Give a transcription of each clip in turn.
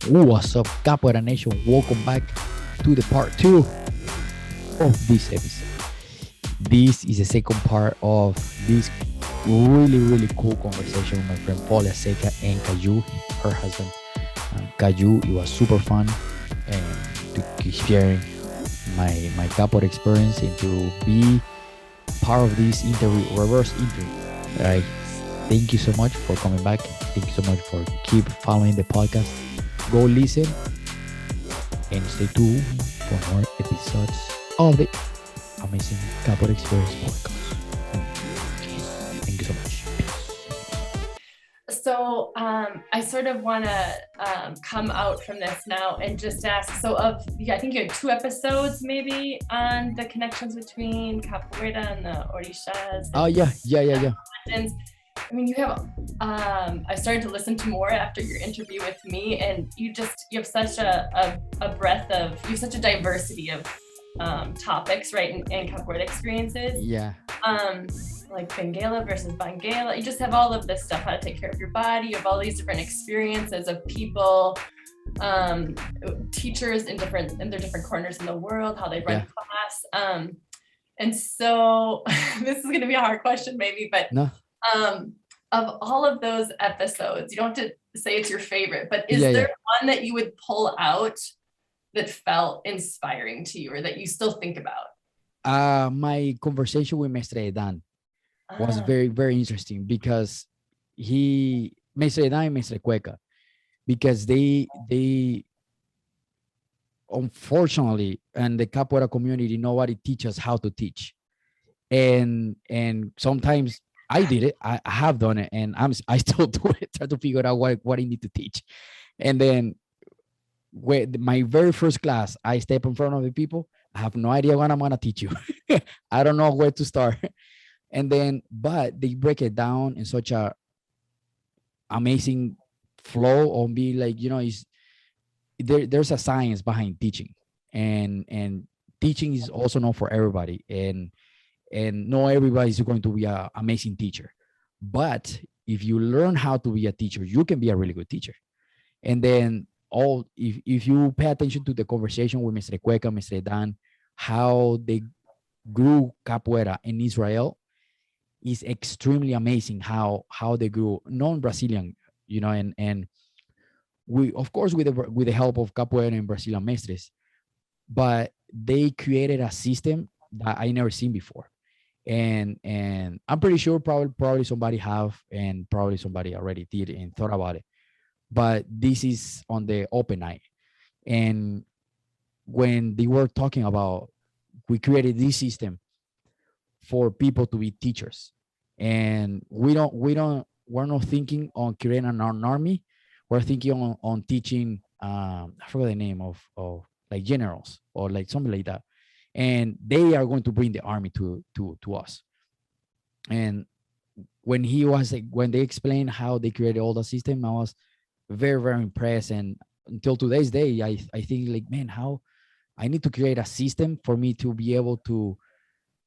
What's up, Capoeira Nation? Welcome back to the part 2 of this episode. This is the second part of this really cool conversation with my friend Folha, Saca, and Caju, her husband. Caju, it was super fun and to keep sharing my capoeira experience and to be part of this interview, reverse interview. Right? Thank you so much for coming back. Thank you so much for keep following the podcast. Go listen and stay tuned for more episodes of the amazing Capoeira Experience Podcast. Thank you so much. So I sort of want to come out from this now and just ask, I think you had 2 episodes maybe on the connections between Capoeira and the Orishas. Oh, yeah. I mean, you have, I started to listen to more after your interview with me, and you have such a breadth of, you have such a diversity of topics, right, and Capoeira experiences. Yeah. Like Benguela versus Banguela. You just have all of this stuff, how to take care of your body. You have all these different experiences of people, teachers in their different corners in the world, how they run class. And so this is going to be a hard question maybe, but No. Of all of those episodes, you don't have to say it's your favorite, but is there one that you would pull out that felt inspiring to you or that you still think about? My conversation with Mr. Dan was very interesting because Mr. Dan and Mr. Cueca, because they unfortunately, and the capoeira community, nobody teaches how to teach, and sometimes I did it. I have done it, and I still do it. Try to figure out what I need to teach, and then with my very first class, I step in front of the people. I have no idea what I'm gonna teach you. I don't know where to start, and then but they break it down in such a amazing flow on be like, is there's a science behind teaching, and teaching is also not for everybody, and not everybody is going to be an amazing teacher, but if you learn how to be a teacher, you can be a really good teacher. And then if you pay attention to the conversation with Mr. Cueca, Mr. Dan, how they grew capoeira in Israel is extremely amazing. How they grew non-Brazilian, and we, of course, with the help of capoeira and Brazilian mestres, but they created a system that I never seen before. And I'm pretty sure probably somebody have, and probably somebody already did and thought about it, but this is on the open eye. And when they were talking about, we created this system for people to be teachers, and we're not thinking on creating an army. We're thinking on teaching, I forgot the name of like generals or like something like that, and they are going to bring the army to us. And when they explained how they created all the system, I was very impressed. And until today's day, I think like, man, how I need to create a system for me to be able to,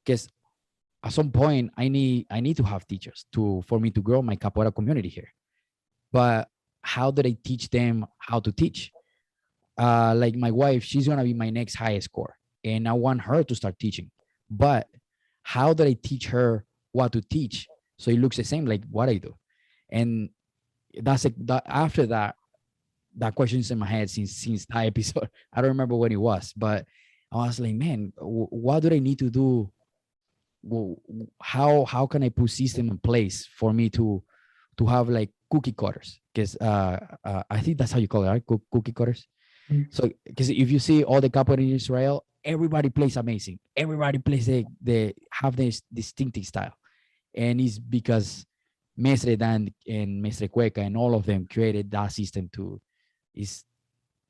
because at some point I need to have teachers for me to grow my capoeira community here. But how do I teach them how to teach? Like my wife, she's gonna be my next highest score, and I want her to start teaching. But how do I teach her what to teach so it looks the same like what I do? And after that question is in my head since that episode. I don't remember when it was, but I was like, man, what do I need to do? How can I put system in place for me to have like cookie cutters? Because I think that's how you call it, right? Cookie cutters. So, because if you see all the capoeira in Israel, everybody plays amazing. Everybody plays they have this distinctive style, and it's because Mestre Dan and Mestre Cueca and all of them created that system is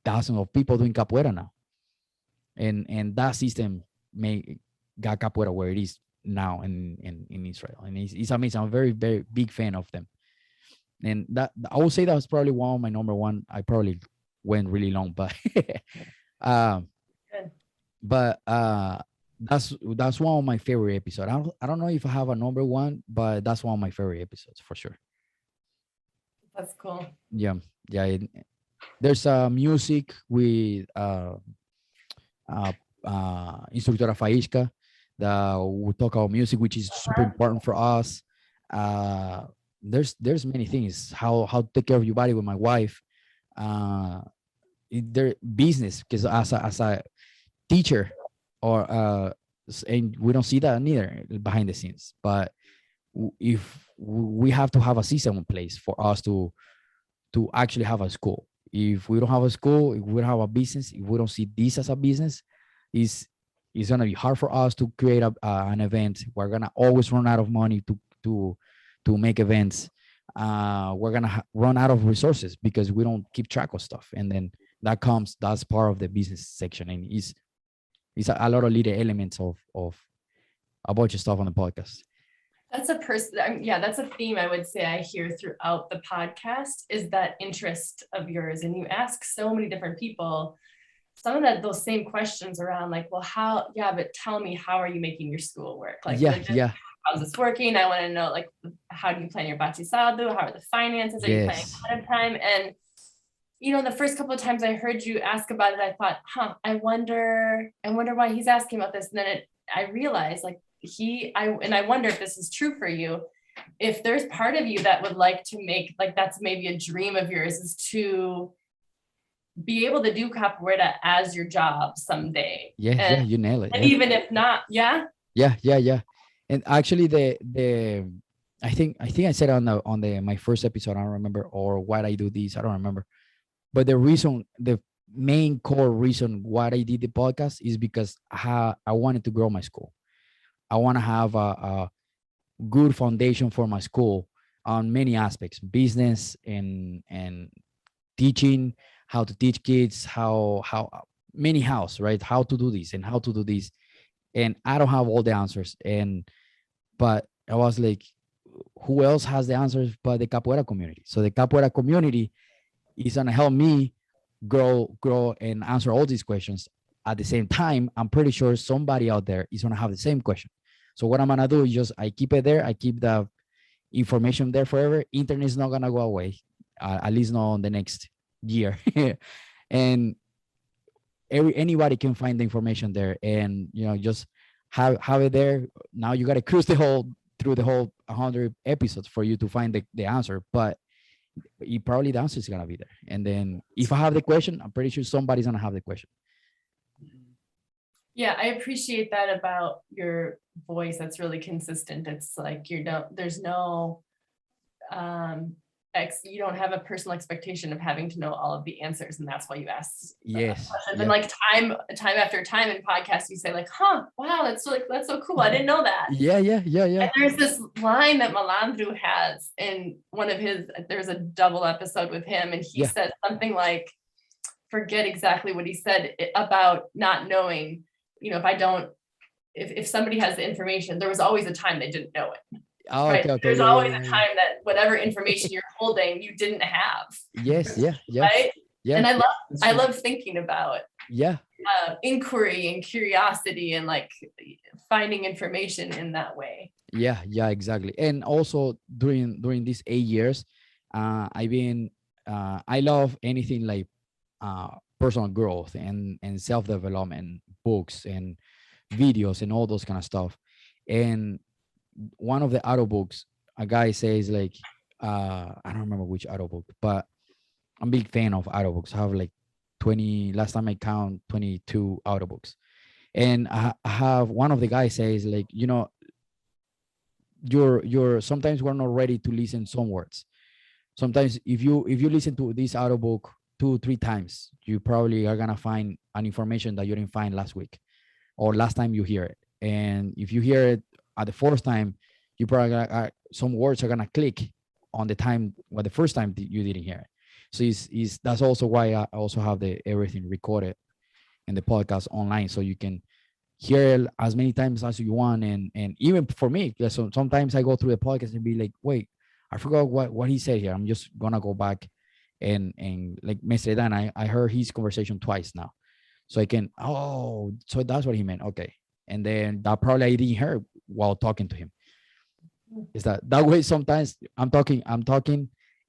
thousands of people doing capoeira now, and that system got capoeira where it is now in Israel, and it's amazing. I'm a very big fan of them, and that I would say that was probably one of my number one. I probably went really long, but that's one of my favorite episodes. I don't know if I have a number one, but that's one of my favorite episodes for sure. That's cool. Yeah. There's music with uh, Instructora Faishka that will talk about music, which is super important for us. Uh, there's many things. How to take care of your body with my wife. Uh, their business, because as a teacher or and we don't see that neither behind the scenes, but if we have to have a system in place for us to actually have a school. If we don't have a school, if we don't have a business, if we don't see this as a business, is it's gonna be hard for us to create an event. We're gonna always run out of money to make events. We're gonna run out of resources because we don't keep track of stuff, and then that's part of the business section, and it's a lot of little elements of a bunch of stuff on the podcast. That's that's a theme I would say I hear throughout the podcast is that interest of yours. And you ask so many different people some of those same questions around like, well, but tell me, how are you making your school work? Like, how's this working? I want to know, like, how do you plan your batizado? How are the finances? Are you planning ahead of time? And, the first couple of times I heard you ask about it, I thought, I wonder why he's asking about this. And then I realized like I wonder if this is true for you. If there's part of you that would like to make, like, that's maybe a dream of yours, is to be able to do capoeira as your job someday. Yeah, you nail it. And even if not, yeah. And actually I think I said on my first episode, I don't remember, or why I do this, I don't remember. But the main core reason why I did the podcast is because I wanted to grow my school. I want to have a good foundation for my school on many aspects, business and teaching, how to teach kids, how many hows, right? How to do this and how to do this. And I don't have all the answers. But I was like, who else has the answers but the capoeira community? So the capoeira community is gonna help me grow and answer all these questions. At the same time, I'm pretty sure somebody out there is gonna have the same question. So what I'm gonna do is I keep it there. I keep the information there forever. Internet is not gonna go away, at least not on the next year. And anybody can find the information there, and just have it there. Now you got to cruise through the whole 100 episodes for you to find the answer, but probably the answer is gonna be there. And then if I have the question, I'm pretty sure somebody's gonna have the question. Yeah, I appreciate that about your voice. That's really consistent. It's like there's no you don't have a personal expectation of having to know all of the answers, and that's why you ask. Yes. And like time after time in podcasts, you say like, wow, that's so cool. I didn't know that. Yeah. And there's this line that Malandro has in one of there's a double episode with him, and he said something like, forget exactly what he said about not knowing, if somebody has the information, there was always a time they didn't know it. Oh, right? okay. There's always a time that whatever information you're holding, you didn't have. Yes. Right. Yeah. And I love thinking about inquiry and curiosity and like finding information in that way. Yeah, exactly. And also during these 8 years, I've been I love anything like personal growth and self-development, books and videos and all those kind of stuff. And one of the audiobooks, a guy says like, I don't remember which audiobook, but I'm a big fan of audiobooks. I have like 20, last time I count 22 audiobooks. And I have one of the guys says like, you're sometimes we're not ready to listen some words. Sometimes if you listen to this audiobook 2-3 times, you probably are gonna find an information that you didn't find last week or last time you hear it. And if you hear it at the fourth time, you probably some words are gonna click on the first time you didn't hear it. So that's also why I also have everything recorded in the podcast online, so you can hear it as many times as you want. And even for me, so sometimes I go through the podcast and be like, wait, I forgot what he said here. I'm just gonna go back and like Mr. Dan, I heard his conversation twice now, so I can so that's what he meant. Okay. And then that probably I didn't hear while talking to him. Is that way? Sometimes I'm talking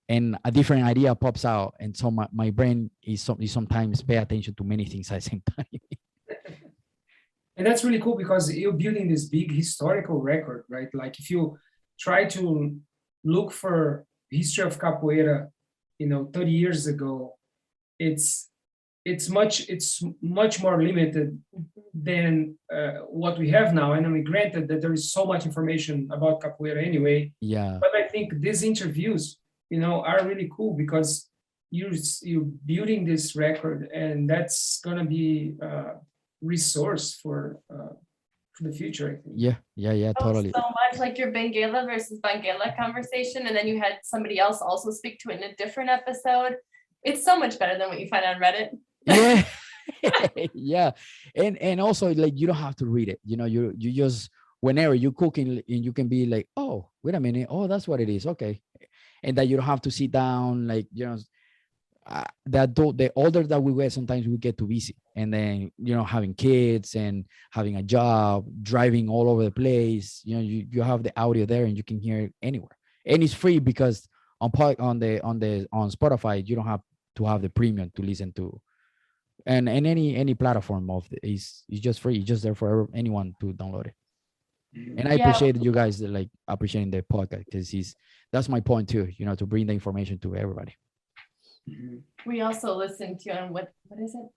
and a different idea pops out, and so my brain is sometimes pay attention to many things at the same time. And that's really cool because you're building this big historical record, right? Like if you try to look for history of capoeira, 30 years ago, it's much more limited than what we have now. And I mean, granted that there is so much information about capoeira anyway. Yeah. But I think these interviews, are really cool because you're building this record, and that's gonna be resource for the future, I think. Yeah, totally. So much like your Benguela versus Banguela conversation, and then you had somebody else also speak to it in a different episode. It's so much better than what you find on Reddit. Yeah. Yeah, and also like you don't have to read it, you just, whenever you're cooking, and you can be like, oh, wait a minute, oh, that's what it is, okay. And that you don't have to sit down, like, the older that we get, sometimes we get too busy, and then having kids and having a job, driving all over the place, you have the audio there and you can hear it anywhere, and it's free because on Spotify you don't have to have the premium to listen to, and any platform is just free. It's just there for anyone to download it. And I appreciate you guys like appreciating the podcast, because that's my point too, to bring the information to everybody. We also listen to on what is it,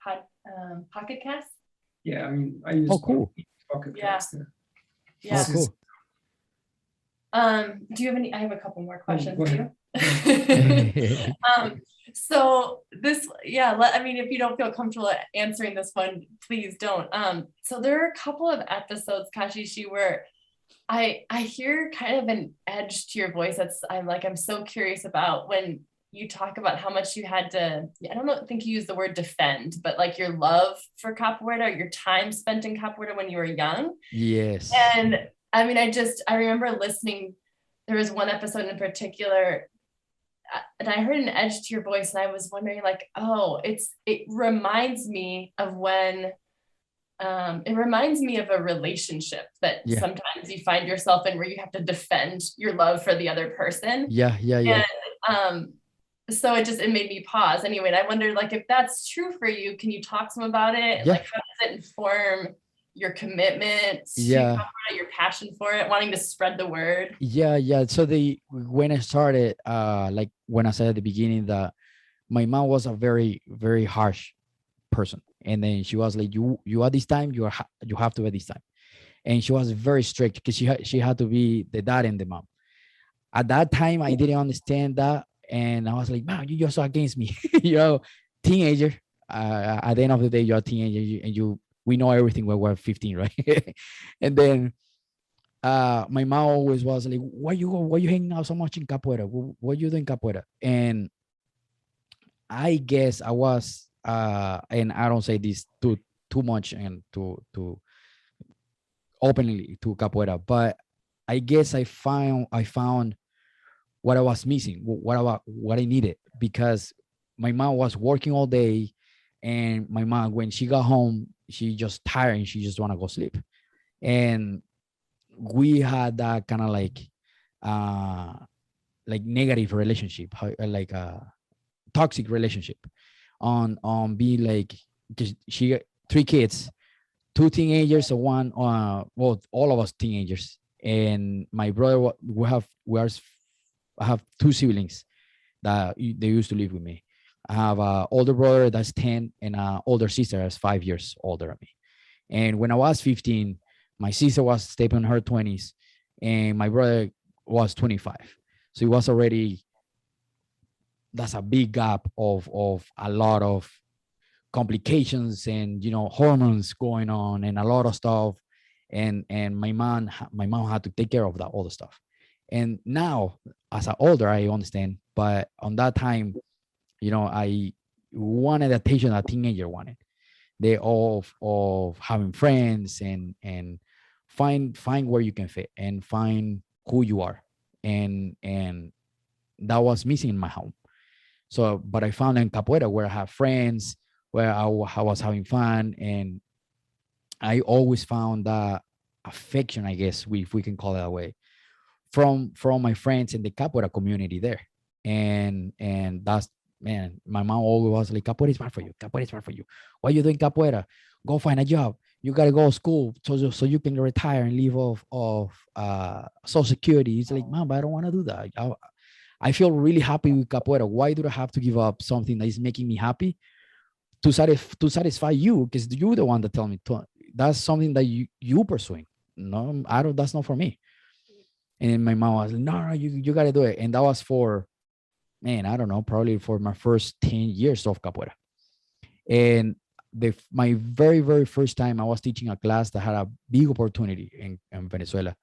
Pocket Cast? Yeah, I mean, I use cool. Pocket Yeah. Cast. Yeah. Oh, cool. Do you have any? I have a couple more questions go too. ahead. So this, I mean, if you don't feel comfortable answering this one, please don't. So there are a couple of episodes, Kashishi, where I hear kind of an edge to your voice I'm so curious about, when you talk about how much you had to, I think you used the word defend, but like your love for capoeira, your time spent in capoeira when you were young. Yes. And I mean, I remember listening, there was one episode in particular, and I heard an edge to your voice, and I was wondering like, oh, it reminds me of when, it reminds me of a relationship that sometimes you find yourself in, where you have to defend your love for the other person. Yeah. And, so it made me pause anyway. And I wondered, like, if that's true for you, can you talk some about it? Yeah. Like, how does it inform your commitment to capoeira, your passion for it, wanting to spread the word? Yeah. So when I started, like when I said at the beginning that my mom was a very, very harsh person. And then she was like, you at this time, you have to at this time. And she was very strict because she had to be the dad and the mom. At that time, I didn't understand that. And I was like, man, you're so against me. Teenager. At the end of the day, you're a teenager, and we know everything when we're 15, right? And then my mom always was like, why you hanging out so much in capoeira? What you doing capoeira? And I guess I was, and I don't say this too much and to openly to capoeira, but I guess I found what I was missing, what I needed, because my mom was working all day, and my mom, when she got home, she just tired and she just want to go sleep. And we had that kind of like negative relationship, like a toxic relationship on being like, because she got 3 kids, 2 teenagers and one, all of us teenagers. And my brother, I have 2 siblings that they used to live with me. I have an older brother that's 10 and an older sister that's 5 years older than me. And when I was 15, my sister was stepping in her 20s and my brother was 25. So it was already, that's a big gap of a lot of complications and, hormones going on and a lot of stuff. And my mom had to take care of that, all the stuff. And now, as an older, I understand. But on that time, I wanted the attention a teenager wanted. They of having friends and find where you can fit and find who you are. And that was missing in my home. So, but I found in capoeira where I have friends, where I was having fun, and I always found that affection, I guess, if we can call it that way, from my friends in the capoeira community there. and that's, man, my mom always was like, capoeira is bad for you, capoeira is bad for you, why are you doing capoeira, go find a job, you got to go to school so you can retire and live off social security. It's like, mom, but I don't want to do that. I feel really happy with capoeira. Why do I have to give up something that is making me happy to satisfy you? Because you're the one that tell me to, that's something that you pursuing. No, I don't. That's not for me. And my mom was like, no, you got to do it. And that was for, man, I don't know, probably for my first 10 years of capoeira. And my very first time I was teaching a class that had a big opportunity in Venezuela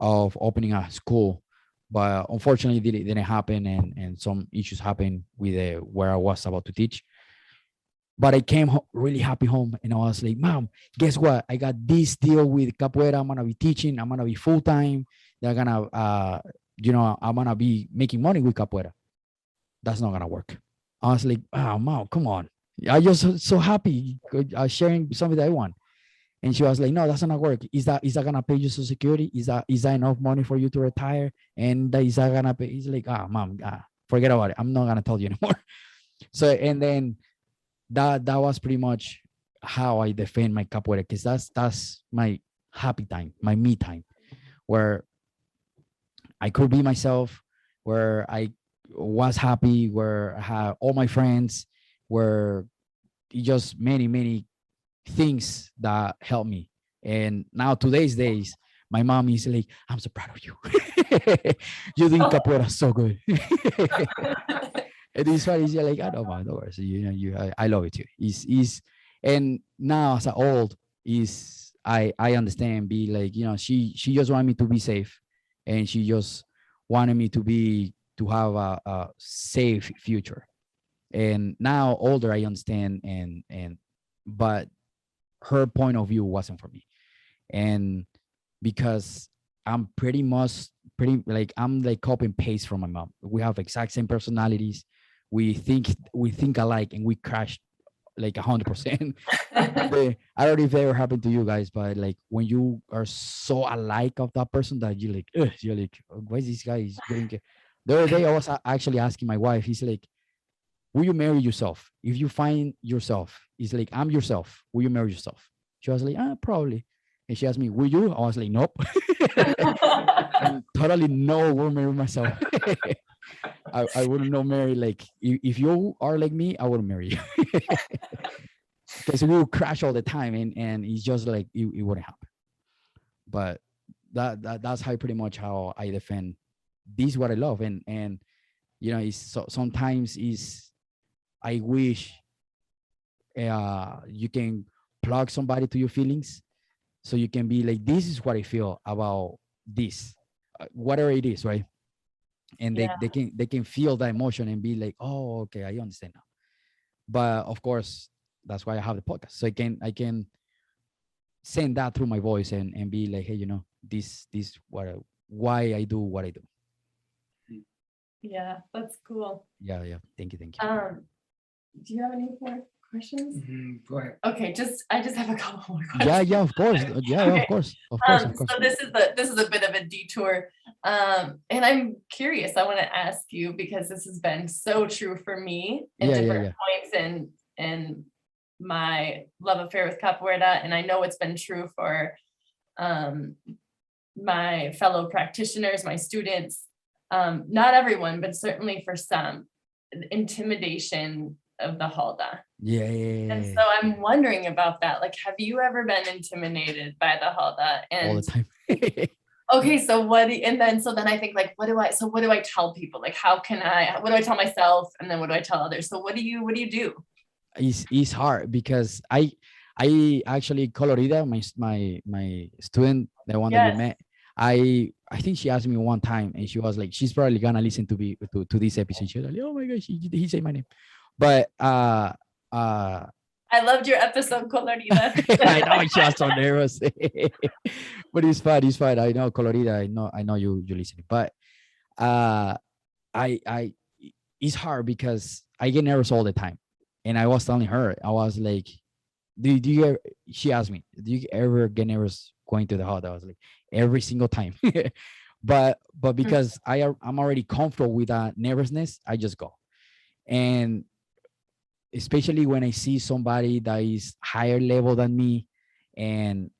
of opening a school, but unfortunately it didn't happen, and some issues happened with where I was about to teach. But I came really happy home, and I was like, mom, guess what? I got this deal with capoeira. I'm gonna be teaching. I'm gonna be full time. They're gonna, I'm gonna be making money with capoeira. That's not gonna work. I was like, oh, mom, come on. I just so happy sharing something that I want. And she was like, no, that's not gonna work. Is that gonna pay you social security? Is that enough money for you to retire? And is that gonna pay? It's like, mom, forget about it. I'm not gonna tell you anymore. So, and then that was pretty much how I defend my capoeira, because that's my happy time, my me time, where I could be myself, where I was happy, where I had all my friends, where just many things that helped me. And now today's days, my mom is like, I'm so proud of you. You doing capoeira so good. And it's funny, she's like, I don't mind, no, so I love it too. And now as I old, I understand, be like, she just wanted me to be safe, and she just wanted me to have a safe future. And now older, I understand, but her point of view wasn't for me. And because I'm pretty like, I'm like copy and paste from my mom. We have exact same personalities. We think alike, and we crash like 100%. I don't know if that ever happened to you guys, but like when you are so alike of that person that you're like, why is this guy getting? The other day I was actually asking my wife. He's like, will you marry yourself? If you find yourself, it's like, I'm yourself. Will you marry yourself? She was like, probably. And she asked me, will you? I was like, nope. And totally no, will marry myself. I wouldn't know marry, like, if you are like me, I wouldn't marry you. Because we will crash all the time, and it's just like, it wouldn't happen. But that's how pretty much how I defend this, what I love. And it's sometimes I wish you can plug somebody to your feelings, so you can be like, this is what I feel about this, whatever it is, right? And they can feel that emotion and be like, oh, okay, I understand now. But of course, that's why I have the podcast, so I can send that through my voice and be like, hey, this why I do what I do. Yeah, that's cool. Yeah. Thank you. Do you have any more questions? Go ahead. Okay, I just have a couple more questions. Yeah, of course. Yeah, Okay. of course. So this is a bit of a detour, and I'm curious. I want to ask you, because this has been so true for me in different points in my love affair with capoeira, and I know it's been true for my fellow practitioners, my students. Not everyone, but certainly for some, intimidation of the halda. Yeah. And so I'm wondering about that. Like, have you ever been intimidated by the halda? And all the time. okay, so then I think, like, what do I tell people? Like, what do I tell myself? And then what do I tell others? So what do you do? It's hard, because I actually, Colorida, my student, the one that you met, I think she asked me one time, and she was like, she's probably gonna listen to this episode. She was like, oh my gosh, he said my name. But I loved your episode, Colorida. I know, she was so nervous. But it's fine. I know, Colorida, I know you listening. But I it's hard, because I get nervous all the time. And I was telling her, I was like, do you ever, she asked me, do you ever get nervous going to the hall? I was like, every single time. but because I'm already comfortable with that nervousness, I just go. And especially when I see somebody that is higher level than me, and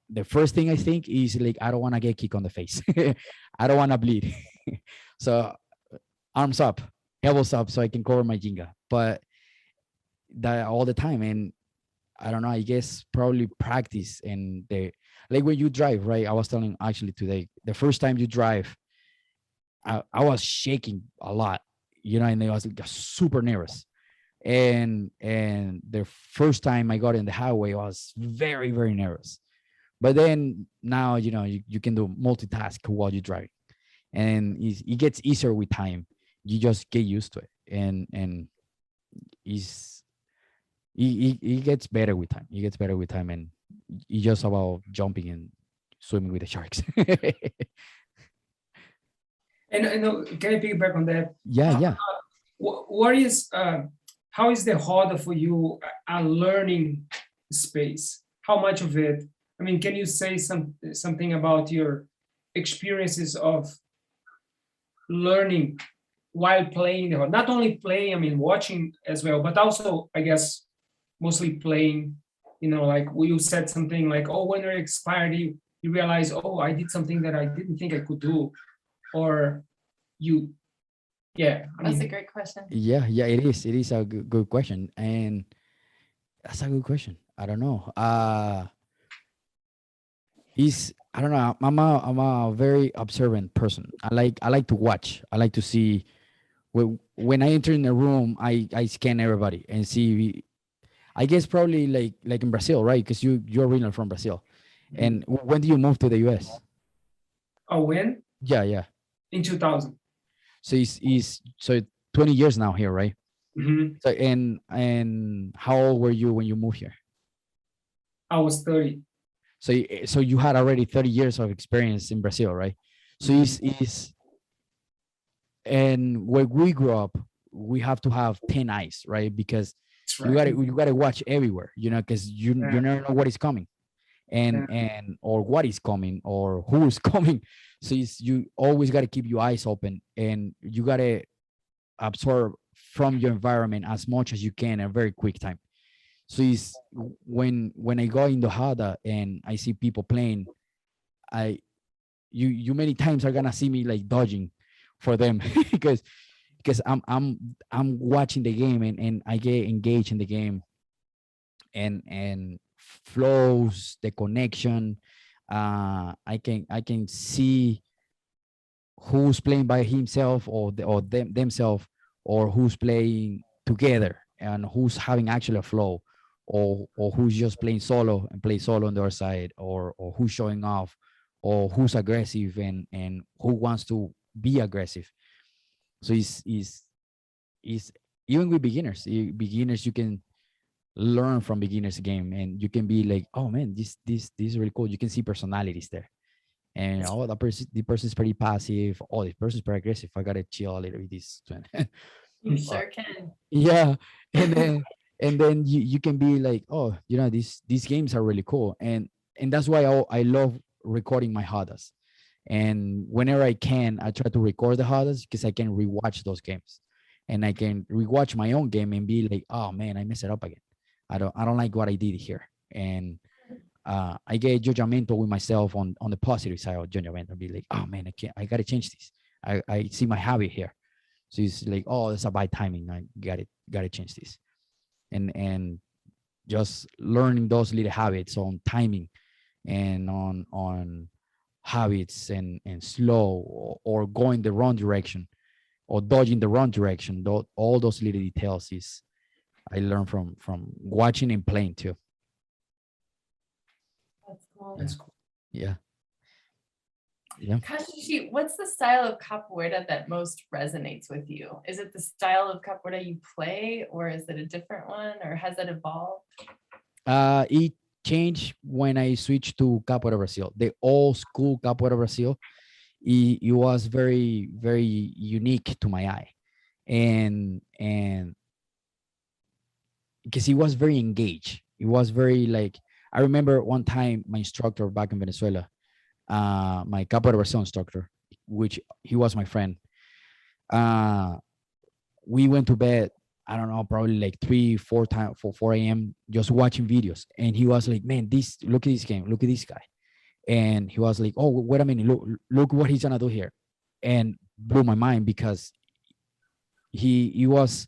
the first thing I think is like, I don't want to get kicked on the face. I don't want to bleed. So arms up, elbows up, so I can cover my jinga. But that all the time, and I don't know, I guess probably practice. And the like when you drive, right? I was telling actually today, the first time you drive, I was shaking a lot, and I was like super nervous. And the first time I got in the highway, I was very, very nervous. But then now, you can do multitask while you drive, and it gets easier with time. You just get used to it, and it's it gets better with time. It gets better with time, and it's just about jumping and swimming with the sharks. And I know, can I piggyback on that? Yeah. What is how is the halda for you a learning space? How much of it? I mean, can you say something about your experiences of learning while playing the halda? Not only playing, I mean, watching as well, but also, I guess, mostly playing. Like you said something like, oh, when you're expired, you realize, oh, I did something that I didn't think I could do, or That's a great question. Yeah, it is a good question, and that's a good question. I don't know. I don't know. I'm a very observant person. I like to watch. I like to see. When I enter in a room, I scan everybody and see. I guess probably like in Brazil, right? Because you're originally from Brazil. And when do you move to the US? Oh, when? Yeah. In 2000. So so 20 years now here, right? Mm-hmm. So and how old were you when you moved here? I was 30. So you had already 30 years of experience in Brazil, right? So and where we grew up, we have to have 10 eyes, right? Because right. you gotta watch everywhere, because you never know what is coming, and or what is coming or who is coming. So you always gotta keep your eyes open, and you gotta absorb from your environment as much as you can in a very quick time. So when I go in the halda and I see people playing, you many times are gonna see me like dodging for them because I'm watching the game, and I get engaged in the game, and flows, the connection. I can see who's playing by himself or themselves, or who's playing together, and who's having actually a flow, or who's just playing solo and play solo on the other side, or who's showing off, or who's aggressive and who wants to be aggressive. So it's even with beginners, you can learn from beginners game, and you can be like, oh man, this is really cool. You can see personalities there, and the person is pretty passive. Oh, this person's pretty aggressive. I gotta chill a little bit. This You sure can. Yeah, and then you can be like, oh, these games are really cool, and that's why I love recording my haldas. And whenever I can, I try to record the haldas because I can rewatch those games, and I can rewatch my own game and be like, oh man, I messed it up again. I don't like what I did here, and I get judgmental with myself on the positive side of judgment. I'll be like, oh man, I gotta change this. I see my habit here. So it's like, oh, that's a bad timing. I gotta change this. And just learning those little habits on timing, and on habits, and slow, or going the wrong direction, or dodging the wrong direction. All those little details is I learned from watching and playing too. That's cool. That's cool. Yeah. Kashi, what's the style of capoeira that most resonates with you? Is it the style of capoeira you play, or is it a different one, or has it evolved? It changed when I switched to Capoeira Brazil. The old school Capoeira Brazil, it was very, very unique to my eye, and because he was very engaged. It was very like, I remember one time my instructor back in Venezuela, my Capoeira Brazil instructor, which he was my friend. Uh, we went to bed, I don't know, probably like 4 a.m. just watching videos. And he was like, man, look at this game, look at this guy. And he was like, oh, wait a minute, look what he's gonna do here. And blew my mind because he was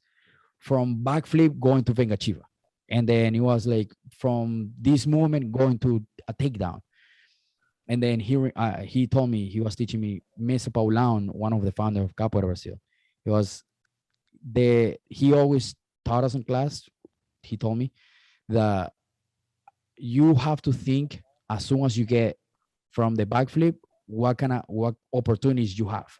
from backflip going to Vengachiva. And then he was like from this movement going to a takedown. And then he told me, he was teaching me, Mr. Paulão, one of the founders of Capoeira Brazil. He always taught us in class, he told me that you have to think as soon as you get from the backflip, what opportunities you have.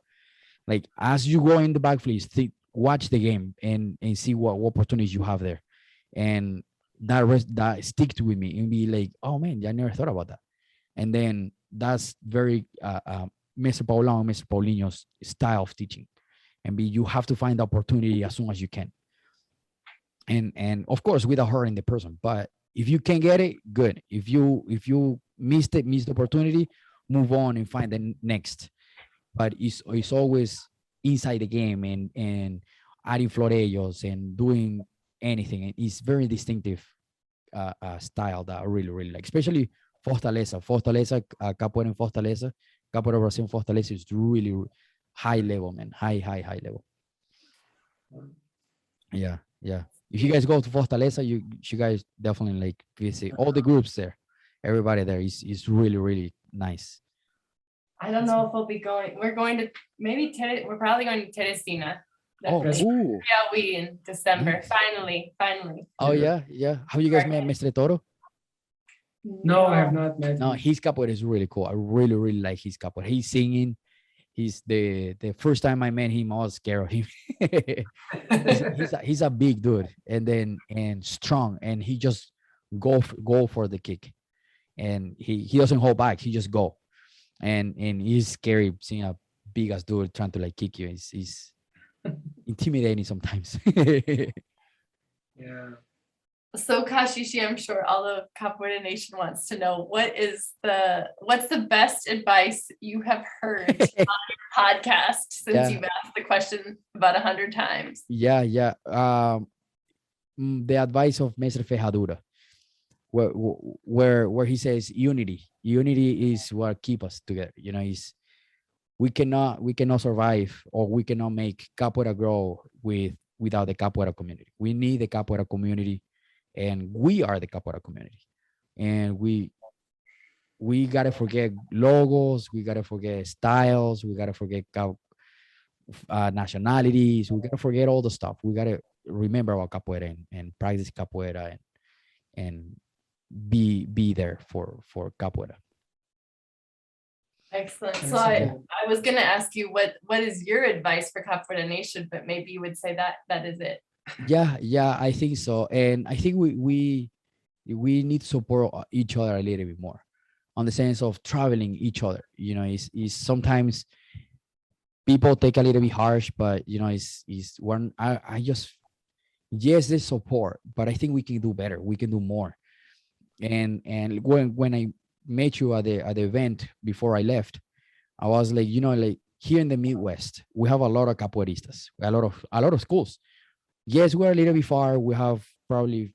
Like as you go in the backflips, watch the game and see what opportunities you have there. And that sticked with me and be like, oh man, I never thought about that. And then that's very Mr. Paulão and Mr. Paulinho's style of teaching. And you have to find the opportunity as soon as you can. And of course, without hurting the person. But if you can get it, good. If you missed the opportunity, move on and find the next. But it's always inside the game and adding florellos and doing anything. It's very distinctive style that I really, really like, especially Fortaleza, Capoeira in Fortaleza, Capoeira Brazil in Fortaleza is really high level, man. High level. Yeah. If you guys go to Fortaleza, you guys definitely like visit all the groups there. Everybody there is really, really nice. I don't know if we'll be going. We're going to we're probably going to Teresina. Oh, cool. Yeah, we in December. Nice. Finally. Oh yeah. Have you guys met Mr. Toro? No, I have not met. No, his capoeira is really cool. I really, really like his capoeira. He's singing. He's the first time I met him, I was scared of him. he's a big dude and strong, and he just go for the kick, and he doesn't hold back. He just go, and he's scary seeing a big ass dude trying to like kick you. It's intimidating sometimes. Yeah. So Kashishi, I'm sure all of Capoeira Nation wants to know what's the best advice you have heard on your podcast since you've asked the question about 100 times. Yeah. The advice of Mestre Ferradura, where he says unity is what keep us together. You know, we cannot survive, or we cannot make capoeira grow without the capoeira community. We need the capoeira community. And we are the capoeira community, and we gotta forget logos, we gotta forget styles, we gotta forget nationalities, we gotta forget all the stuff. We gotta remember about capoeira and practice capoeira and be there for capoeira. Excellent. So I was gonna ask you what is your advice for Capoeira Nation, but maybe you would say that is it. Yeah, I think so. And I think we need to support each other a little bit more, on the sense of traveling each other. You know, is sometimes people take a little bit harsh, but you know, is one. I just, yes, there's support, but I think we can do better. We can do more. And when I met you at the event before I left, I was like, you know, like here in the Midwest, we have a lot of capoeiristas, a lot of schools. Yes, we're a little bit far. We have probably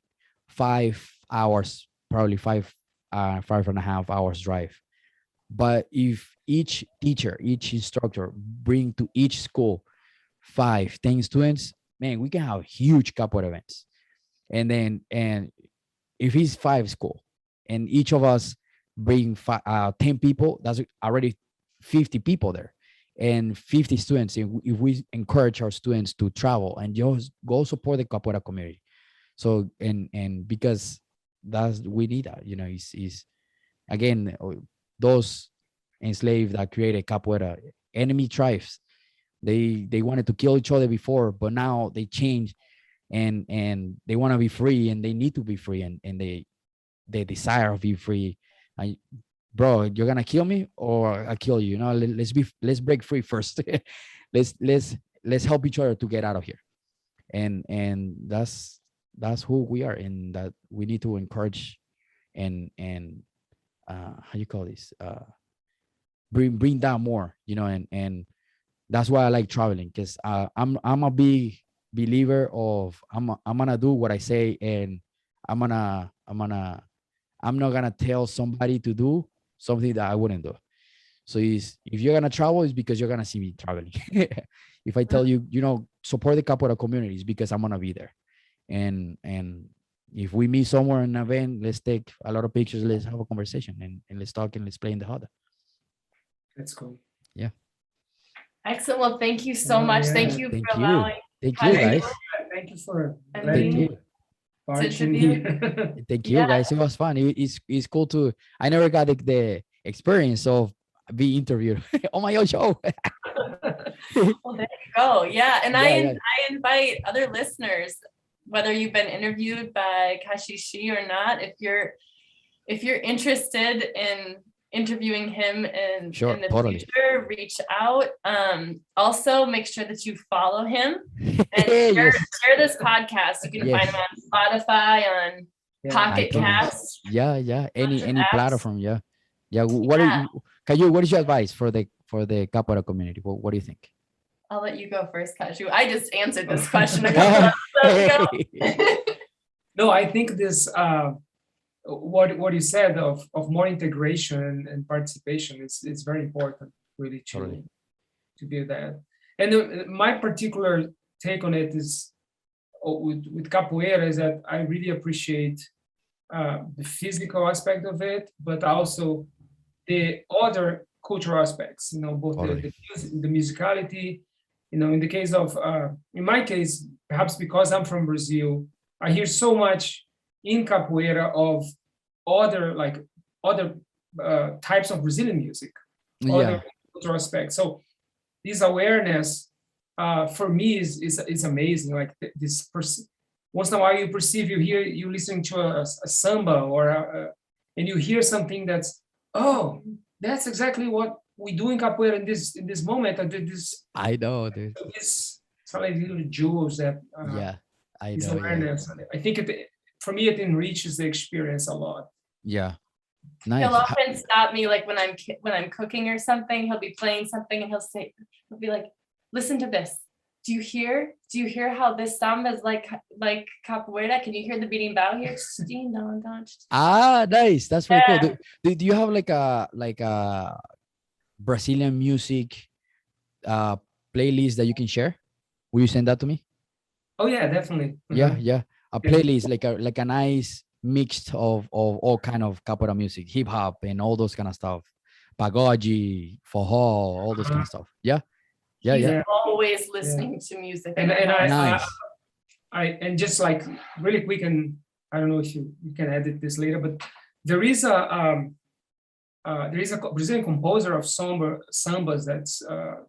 5 hours, probably 5.5 hours drive. But if each teacher, each instructor bring to each school 5-10 students, man, we can have huge capoeira events. And if it's 5 school and each of us bring 10 people, that's already 50 people there. And 50 students, if we encourage our students to travel and just go support the capoeira community. So, and because we need that, you know, is again, those enslaved that created capoeira, enemy tribes, they wanted to kill each other before, but now they change and they want to be free, and they need to be free, and they desire to be free. Bro, you're gonna kill me or I kill you. You know, let's break free first. let's help each other to get out of here. And that's who we are, and that we need to encourage and how you call this? bring down more, and that's why I like traveling, because I'm a big believer of I'm gonna do what I say, and I'm not gonna tell somebody to do something that I wouldn't do. So if you're gonna travel, it's because you're gonna see me traveling. If I tell you, support the capoeira community, it's because I'm gonna be there. And if we meet somewhere in an event, let's take a lot of pictures, let's have a conversation, and let's talk, and let's play in the halda. That's cool. Yeah. Excellent. Well, thank you so much. Yeah. Thank you Thank for you. allowing Thank you, guys. Thank you for And letting Thank me you. part in interview. here. Thank you, Yeah. guys. It was fun. It's cool to. I never got the experience of being interviewed on my own show. Well, there you go. Yeah. And Yeah. I invite other listeners, whether you've been interviewed by Kashishi or not, if you're interested in interviewing him in the Totally. future, reach out. Also make sure that you follow him and Yes. share this podcast. You can find him on Spotify, on Pocket Cast. Yeah. Any apps. platform. Yeah. What are you, Caju, what is your advice for the capoeira community? What do you think? I'll let you go first, Caju. I just answered this question a couple episodes ago. No, I think this what you said of more integration and participation is very important, really, to be that. And my particular take on it is with capoeira is that I really appreciate the physical aspect of it, but also the other cultural aspects. Both the musicality. In the case of in my case, perhaps because I'm from Brazil, I hear so much in capoeira of other types of Brazilian music, other cultural aspects. So this awareness for me is amazing. Like this, once in a while you listening to a samba and you hear something that's exactly what we do in capoeira in this moment. I know, dude. It's like little jewels that I this know. awareness. Yeah. I think for me it enriches the experience a lot. Yeah. Nice. He'll often stop me like when I'm cooking or something. He'll be playing something and he'll be like, listen to this. Do you hear how this samba is like capoeira? Can you hear the beating bow here? Nice. That's very cool. Do you have like a Brazilian music playlist that you can share? Will you send that to me? Oh yeah, definitely. Yeah. A playlist like a nice mix of all kind of capoeira music, hip hop, and all those kind of stuff. Pagode, forró, all those kind of stuff. Yeah. He's always listening to music. And nice. I just like really quick, and I don't know if you can edit this later, but there is a Brazilian composer of sambas that's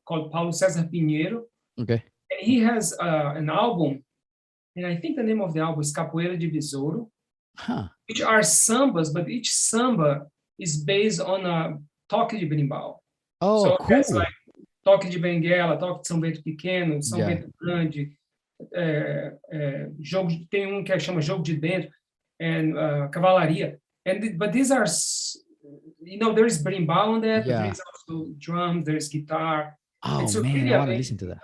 called Paulo César Pinero. Okay. And he has an album, and I think the name of the album is Capoeira de Besouro, which are sambas, but each samba is based on a toque de berimbau. Oh, so cool. That's like toque de benguela, toque de São Bento Pequeno, São Bento Grande, tem que chama jogo de dentro, and cavalaria. But these are, there is berimbau on that, but there is also drums, there is guitar. Oh it's man, really I want to listen to that.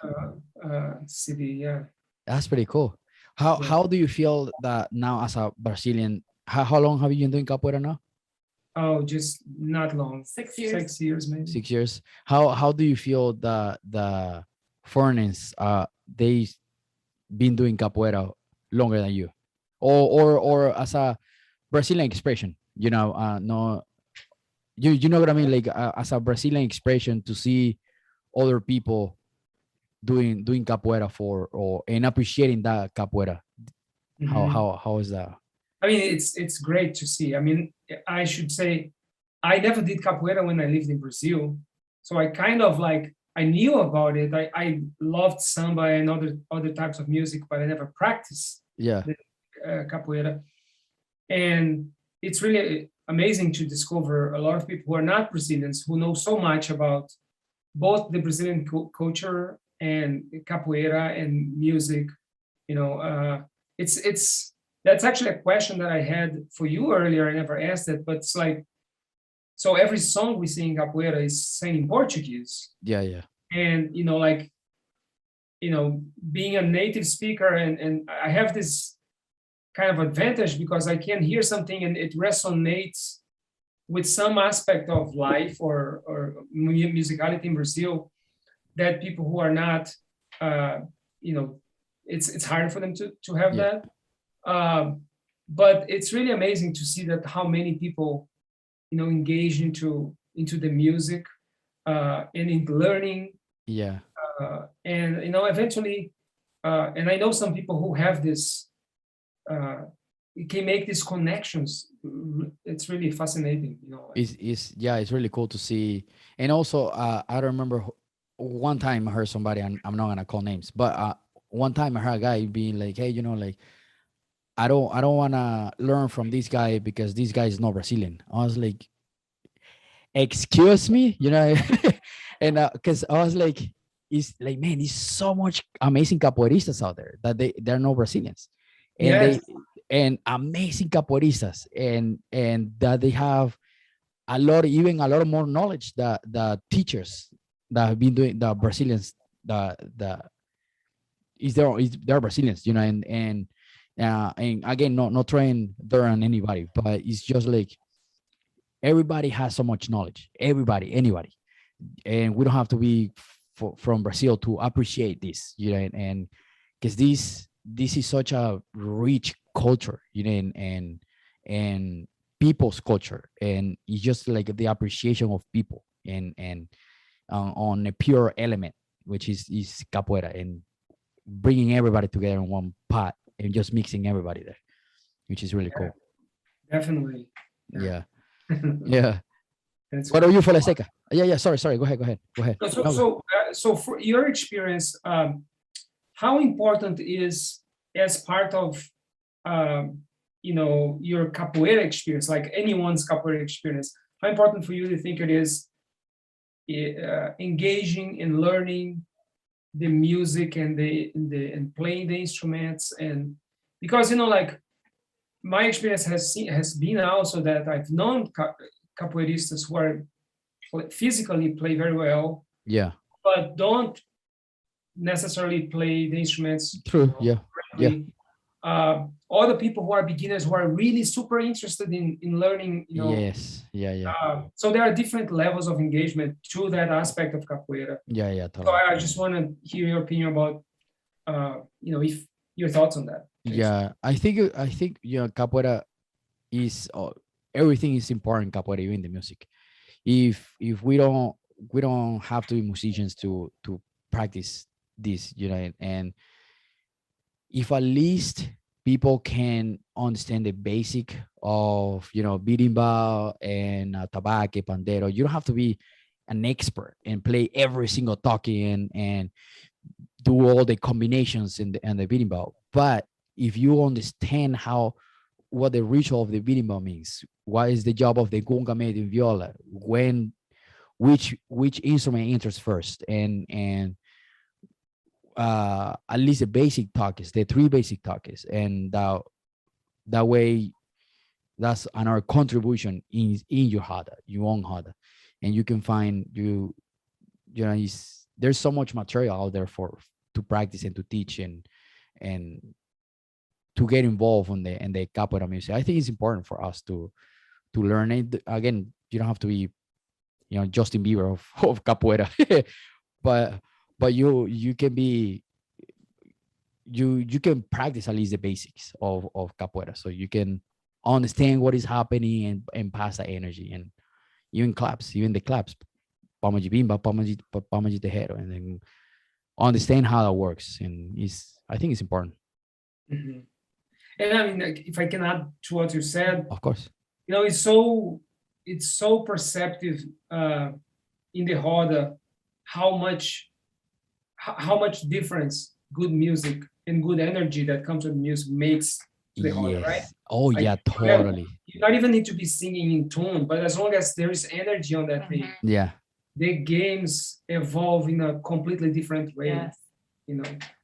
CD, That's pretty cool. How do you feel that now as a Brazilian? How long have you been doing capoeira now? Oh, just not long. 6 years. 6 years, maybe. 6 years. How do you feel the foreigners they been doing capoeira longer than you, or as a Brazilian expression? No, you know what I mean? Like as a Brazilian expression to see other people doing capoeira and appreciating that capoeira. How is that? I mean, it's great to see. I mean, I should say I never did capoeira when I lived in Brazil, so I kind of I knew about it. I loved samba and other types of music, but I never practiced capoeira. And it's really amazing to discover a lot of people who are not Brazilians who know so much about both the Brazilian culture and capoeira and music. That's actually a question that I had for you earlier. I never asked it, but it's like, So every song we sing in capoeira is sang in Portuguese. Yeah, yeah. And, like, being a native speaker, and I have this kind of advantage because I can hear something and it resonates with some aspect of life or musicality in Brazil that people who are not, it's harder for them to have that. But it's really amazing to see that how many people, engage into the music and in learning. Yeah. And eventually, and I know some people who have this, can make these connections. It's really fascinating, It's really cool to see. And also, I remember one time I heard somebody, and I'm not gonna call names, but one time I heard a guy being like, "Hey, like, I don't wanna learn from this guy because this guy is not Brazilian." I was like, "Excuse me," and because I was like, "It's like, man, there's so much amazing capoeiristas out there that they're no Brazilians, and Yes. and amazing capoeiristas, and that they have a lot more knowledge that the teachers that have been doing, the Brazilians, the they're Brazilians, and again, not trying there on anybody, but it's just like everybody has so much knowledge, anybody, and we don't have to be from Brazil to appreciate this, and because this is such a rich culture, and people's culture, and it's just like the appreciation of people, and on a pure element, which is capoeira, and bringing everybody together in one pot and just mixing everybody there, which is really cool. Definitely. Yeah. Yeah. That's What are you, Folha Seca? Yeah. Sorry. Go ahead. So for your experience, how important is, as part of, your capoeira experience, like anyone's capoeira experience, how important for you do you think it is engaging and learning the music and and playing the instruments? And because, like, my experience has been also that I've known capoeiristas who are physically play very well, Yeah. but don't necessarily play the instruments True. Yeah. correctly. Other people who are beginners who are really super interested in learning, Yes. Yeah. So there are different levels of engagement to that aspect of capoeira. Yeah. So Totally. I just want to hear your opinion about, if your thoughts on that. Please. Yeah. I think capoeira is everything is important in capoeira, even the music. If we don't have to be musicians to practice this, and if at least people can understand the basic of berimbau and tabaque, pandero, you don't have to be an expert and play every single toque and do all the combinations in the berimbau. But if you understand what the ritual of the berimbau means, what is the job of the gungamete in viola, which instrument enters first, and at least the basic toques, the three basic toques, and that way, that's another contribution in your halda, your own halda, and you can find there's so much material out there to practice and to teach and to get involved in the capoeira music. I think it's important for us to learn it. Again, you don't have to be Justin Bieber of capoeira, but you can be you can practice at least the basics of capoeira, so you can understand what is happening and pass that energy. And even the claps, palma de bimba, palma de terreiro, and then understand how that works. And I think it's important. Mm-hmm. And I mean, if I can add to what you said, Of course. it's so perceptive in the roda how much difference good music and good energy that comes with music makes to the roda, right? Oh, Like, yeah, totally. You don't even need to be singing in tune, but as long as there is energy on that thing, Yeah. the games evolve in a completely different way. Yes.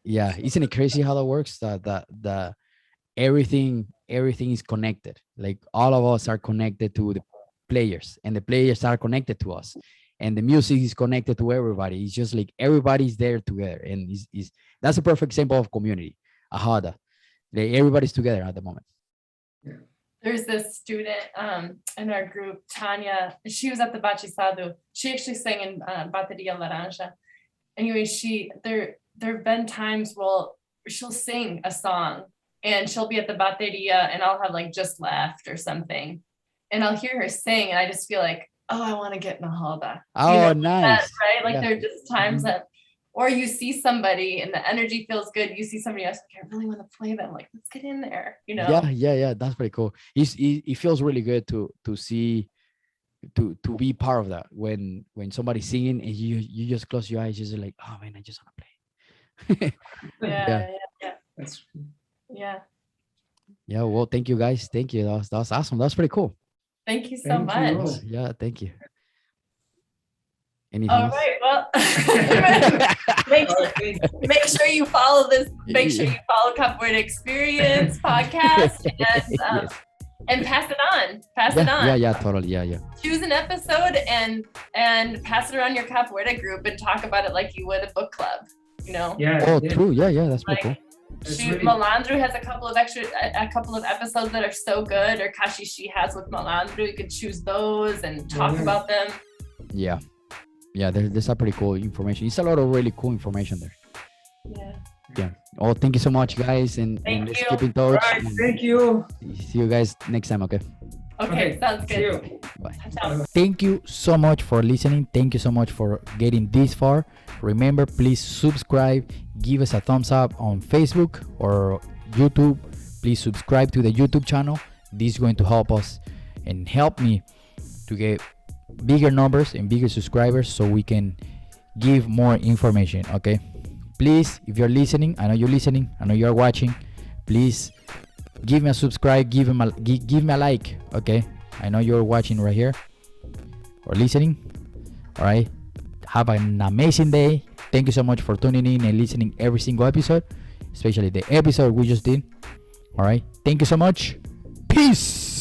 Yeah, isn't it crazy how that works? That everything is connected. Like all of us are connected to the players, and the players are connected to us, and the music is connected to everybody. It's just like everybody's there together, and that's a perfect example of community, a halda. Everybody's together at the moment. There's this student in our group, Tanya. She was at the Bachisadu. She actually sang in Bateria Laranja. Anyway, there have been times where she'll sing a song and she'll be at the bateria and I'll have like just left or something. And I'll hear her sing and I just feel like, oh, I want to get in a halda. Oh, nice. That, right? Like there are just times that, or you see somebody and the energy feels good. You see somebody else, like, I really want to play them. Like, let's get in there, you know? Yeah. That's pretty cool. It feels really good to see, to be part of that when somebody's singing and you just close your eyes, just like, oh man, I just want to play. Yeah. That's yeah. Well, thank you guys. Thank you. That was awesome. That's pretty cool. Thank you so much. Yeah, thank you. Anything All else? right, well, make sure you follow this. Make sure you follow Capoeira Experience Podcast and pass it on. It on. Yeah, totally. Yeah. Choose an episode and pass it around your Capoeira group and talk about it like you would a book club. You know? Yeah. Oh, true. Yeah. That's pretty cool. Malandro has a couple of episodes that are so good, or Kashishi has with Malandro. You could choose those and talk about them. Yeah, there's a pretty cool information. It's a lot of really cool information there. Yeah. Oh, thank you so much, guys, and let's keep in touch. Right, thank you. See you guys next time. Okay, sounds good. Bye. Thank you so much for listening. Thank you so much for getting this far. Remember, please subscribe, give us a thumbs up on Facebook or YouTube. Please subscribe to the YouTube channel. This is going to help us and help me to get bigger numbers and bigger subscribers so we can give more information. Okay, please, if you're listening, I know you're listening, I know you're watching, please give me a subscribe, give me a like. Okay, I know you're watching right here or listening. All right, have an amazing day. Thank you so much for tuning in and listening every single episode, especially the episode we just did. All right, thank you so much. Peace.